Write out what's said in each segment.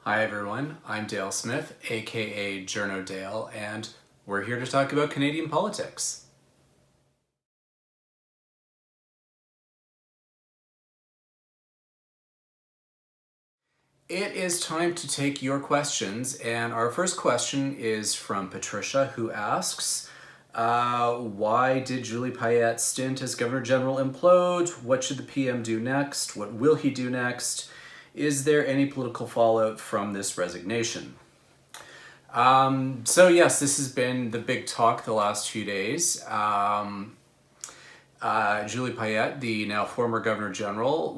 Hi everyone, I'm Dale Smith, aka Journo Dale, and we're here to talk about Canadian politics. It is time to take your questions, and our first question is from Patricia, who asks, why did Julie Payette's stint as Governor General implode? What should the PM do next? What will he do next? Is there any political fallout from this resignation? So yes, this has been the big talk the last few days. Julie Payette, the now former Governor General,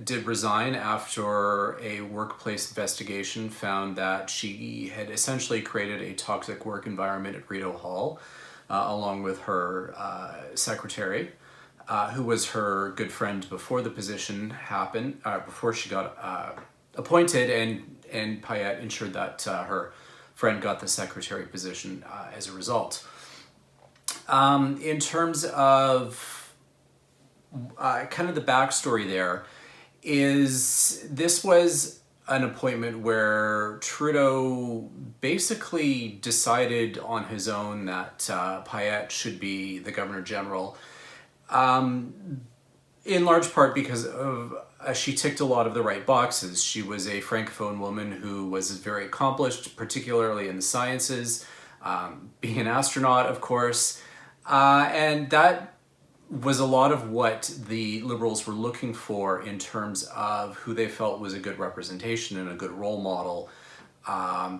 did resign after a workplace investigation found that she had essentially created a toxic work environment at Rideau Hall, along with her secretary, who was her good friend before the position happened, before she got appointed, and Payette ensured that her friend got the secretary position as a result. In terms of kind of the backstory there, is this was an appointment where Trudeau basically decided on his own that Payette should be the Governor General, in large part because of she ticked a lot of the right boxes. She was a Francophone woman who was very accomplished, particularly in the sciences, being an astronaut, of course, and that was a lot of what the Liberals were looking for in terms of who they felt was a good representation and a good role model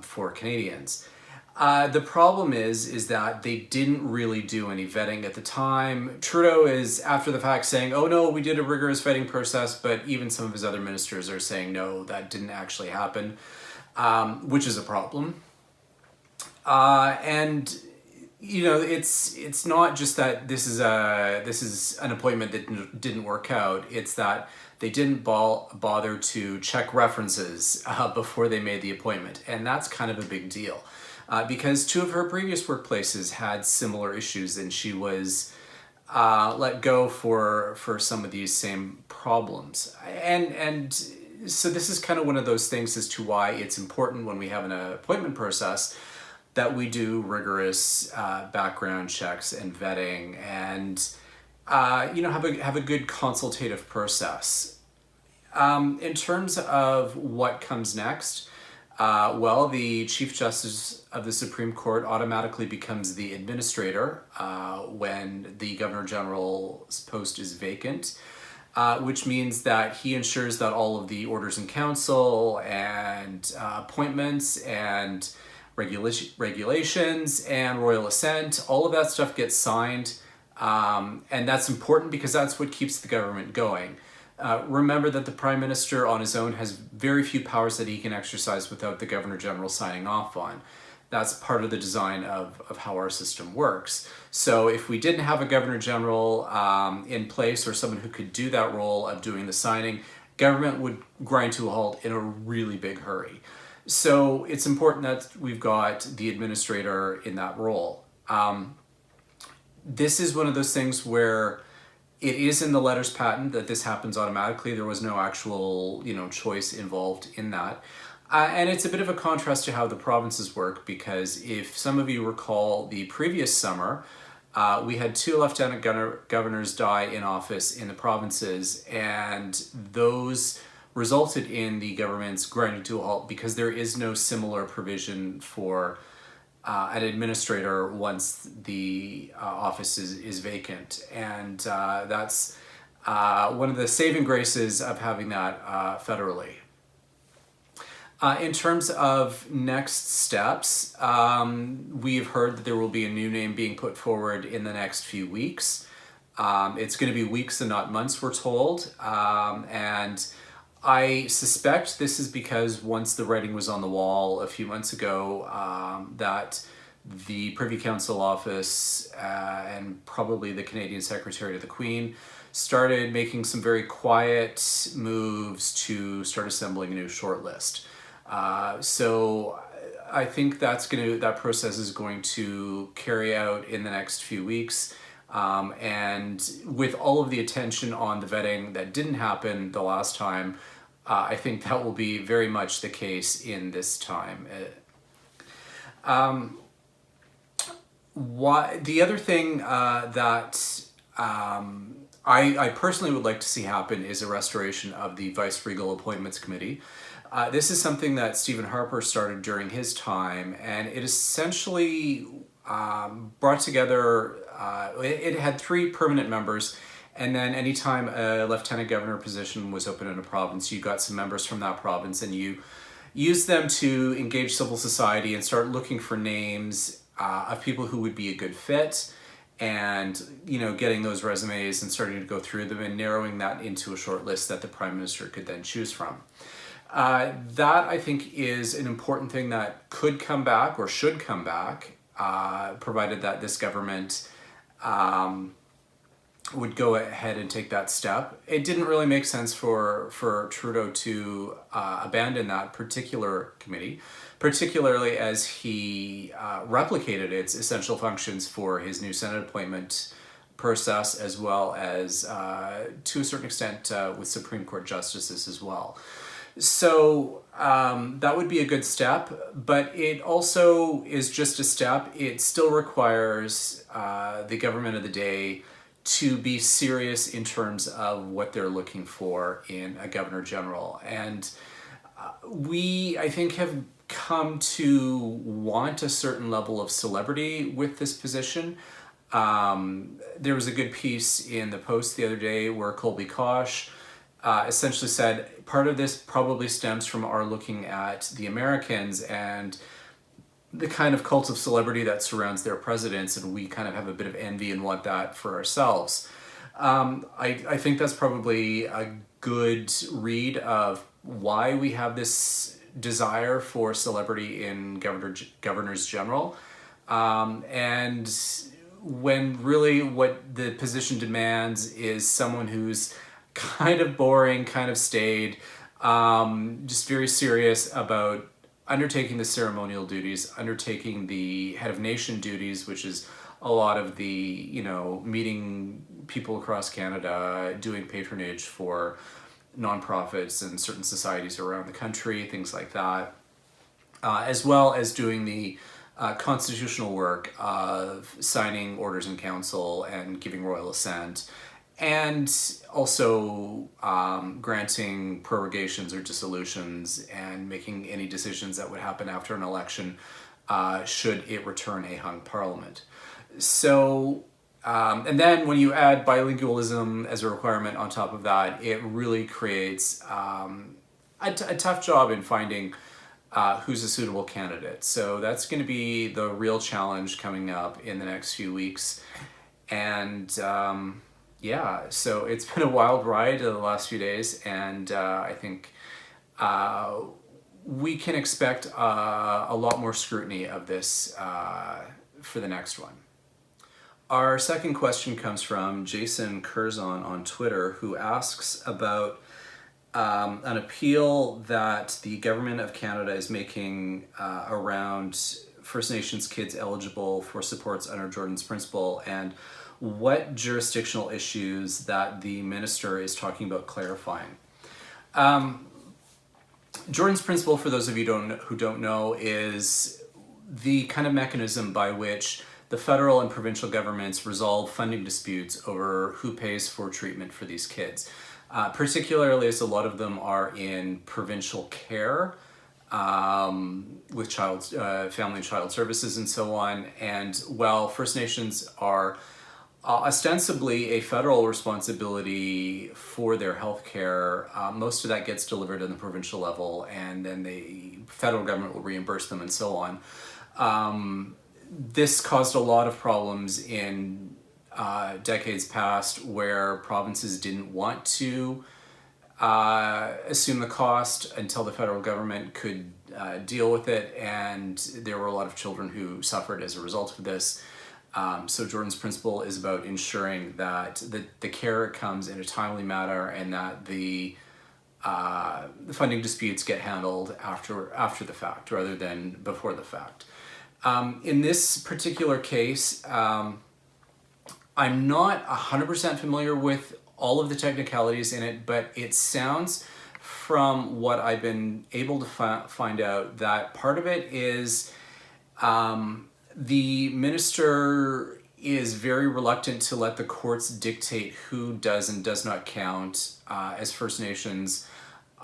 for Canadians. The problem is that they didn't really do any vetting at the time. Trudeau is, after the fact, saying, oh no, we did a rigorous vetting process, but even some of his other ministers are saying, no, that didn't actually happen, which is a problem. And you know, it's not just that this is an appointment that didn't work out. It's that they didn't bother to check references before they made the appointment, and that's kind of a big deal. Because two of her previous workplaces had similar issues, and she was let go for some of these same problems. And so this is kind of one of those things as to why it's important when we have an appointment process that we do rigorous background checks and vetting, and have a good consultative process. In terms of what comes next, well, the Chief Justice of the Supreme Court automatically becomes the administrator when the Governor General's post is vacant, which means that he ensures that all of the orders in council and appointments and regulations and royal assent, all of that stuff gets signed, and that's important because that's what keeps the government going. Remember that the Prime Minister on his own has very few powers that he can exercise without the Governor General signing off on. That's part of the design of how our system works. So if we didn't have a Governor General in place, or someone who could do that role of doing the signing, government would grind to a halt in a really big hurry. So it's important that we've got the administrator in that role. This is one of those things where it is in the letters patent that this happens automatically. There was no actual, choice involved in that. And it's a bit of a contrast to how the provinces work, because if some of you recall the previous summer, we had two lieutenant governors die in office in the provinces, and those resulted in the government's grinding to a halt because there is no similar provision for an administrator once the office is vacant. And that's one of the saving graces of having that federally. In terms of next steps, we've heard that there will be a new name being put forward in the next few weeks. It's going to be weeks and not months, we're told. And I suspect this is because once the writing was on the wall a few months ago, that the Privy Council office and probably the Canadian Secretary to the Queen started making some very quiet moves to start assembling a new shortlist. So I think that process is going to carry out in the next few weeks. And with all of the attention on the vetting that didn't happen the last time, I think that will be very much the case in this time. The other thing that I personally would like to see happen is a restoration of the Vice-Regal Appointments Committee. This is something that Stephen Harper started during his time, and it essentially brought together, it had 3 permanent members, and then anytime a lieutenant governor position was open in a province, you got some members from that province, and you used them to engage civil society and start looking for names of people who would be a good fit, and getting those resumes and starting to go through them and narrowing that into a short list that the Prime Minister could then choose from. That, I think, is an important thing that could come back or should come back, provided that this government would go ahead and take that step. It didn't really make sense for Trudeau to abandon that particular committee, particularly as he replicated its essential functions for his new Senate appointment process, as well as, to a certain extent, with Supreme Court justices as well. So that would be a good step, but it also is just a step. It still requires the government of the day to be serious in terms of what they're looking for in a Governor General. And we, I think, have come to want a certain level of celebrity with this position. There was a good piece in the Post the other day where Colby Kosh essentially said part of this probably stems from our looking at the Americans and the kind of cult of celebrity that surrounds their presidents, and we kind of have a bit of envy and want that for ourselves. I think that's probably a good read of why we have this desire for celebrity in governors general, and when really what the position demands is someone who's kind of boring, kind of staid, just very serious about undertaking the ceremonial duties, undertaking the head of nation duties, which is a lot of the, meeting people across Canada, doing patronage for nonprofits and certain societies around the country, things like that, as well as doing the constitutional work of signing orders in council and giving royal assent, and also granting prorogations or dissolutions and making any decisions that would happen after an election should it return a hung parliament. So, and then when you add bilingualism as a requirement on top of that, it really creates a tough job in finding who's a suitable candidate. So that's going to be the real challenge coming up in the next few weeks. And yeah, so it's been a wild ride the last few days, and I think we can expect a lot more scrutiny of this for the next one. Our second question comes from Jason Curzon on Twitter, who asks about an appeal that the Government of Canada is making around First Nations kids eligible for supports under Jordan's Principle, and what jurisdictional issues that the minister is talking about clarifying. Jordan's Principle, for those of you who don't know, is the kind of mechanism by which the federal and provincial governments resolve funding disputes over who pays for treatment for these kids. Particularly as a lot of them are in provincial care, with family and child services and so on. And while First Nations are ostensibly a federal responsibility for their health care, most of that gets delivered on the provincial level, and then the federal government will reimburse them and so on. This caused a lot of problems in decades past, where provinces didn't want to assume the cost until the federal government could deal with it, and there were a lot of children who suffered as a result of this. So Jordan's Principle is about ensuring that the care comes in a timely manner, and that the funding disputes get handled after the fact rather than before the fact. In this particular case, I'm not 100% familiar with all of the technicalities in it, but it sounds from what I've been able to find out that part of it is the minister is very reluctant to let the courts dictate who does and does not count as First Nations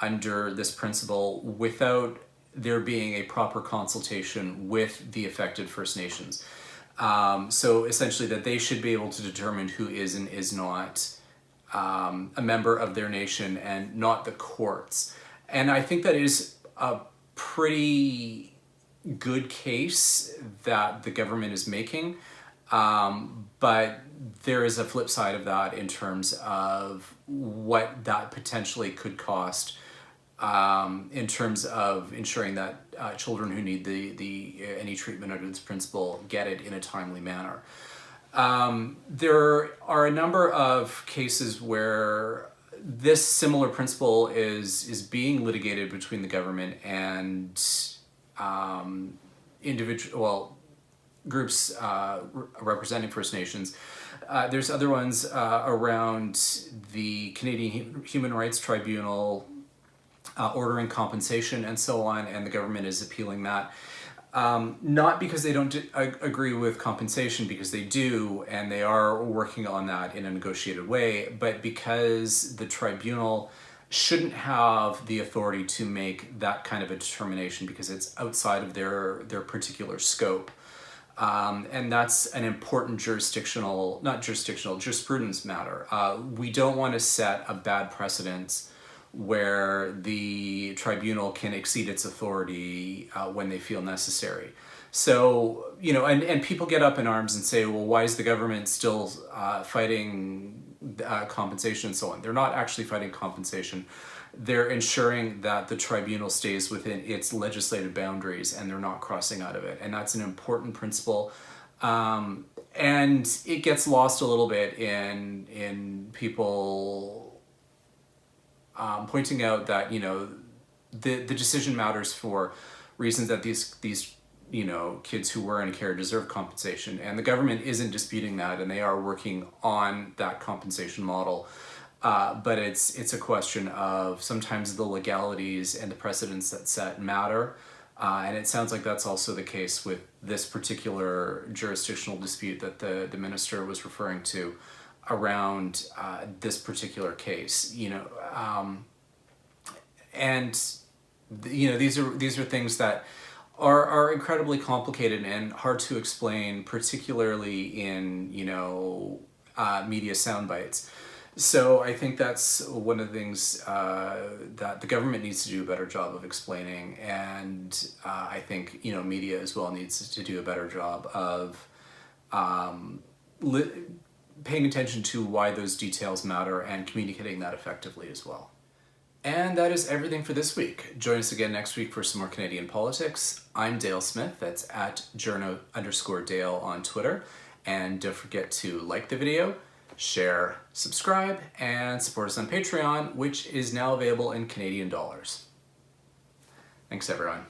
under this principle without there being a proper consultation with the affected First Nations. So essentially that they should be able to determine who is and is not a member of their nation and not the courts. And I think that is a pretty good case that the government is making. But there is a flip side of that in terms of what that potentially could cost in terms of ensuring that children who need any treatment under this principle get it in a timely manner. There are a number of cases where this similar principle is being litigated between the government and groups representing First Nations. There's other ones around the Canadian Human Rights Tribunal ordering compensation and so on, and the government is appealing that. Not because they don't agree with compensation, because they do, and they are working on that in a negotiated way, but because the tribunal shouldn't have the authority to make that kind of a determination because it's outside of their particular scope. And that's an important jurisprudence matter. We don't want to set a bad precedent where the tribunal can exceed its authority when they feel necessary. So, and people get up in arms and say, well, why is the government still fighting compensation and so on? They're not actually fighting compensation. They're ensuring that the tribunal stays within its legislative boundaries and they're not crossing out of it. And that's an important principle. And it gets lost a little bit in people pointing out that, the decision matters for reasons that these kids who were in care deserve compensation. And the government isn't disputing that, and they are working on that compensation model. But it's a question of sometimes the legalities and the precedents that set matter. And it sounds like that's also the case with this particular jurisdictional dispute that the minister was referring to around this particular case. These are things that are incredibly complicated and hard to explain, particularly in media sound bites. So I think that's one of the things that the government needs to do a better job of explaining, and I think media as well needs to do a better job of paying attention to why those details matter and communicating that effectively as well. And that is everything for this week. Join us again next week for some more Canadian politics. I'm Dale Smith, that's at journo_Dale on Twitter. And don't forget to like the video, share, subscribe, and support us on Patreon, which is now available in Canadian dollars. Thanks, everyone.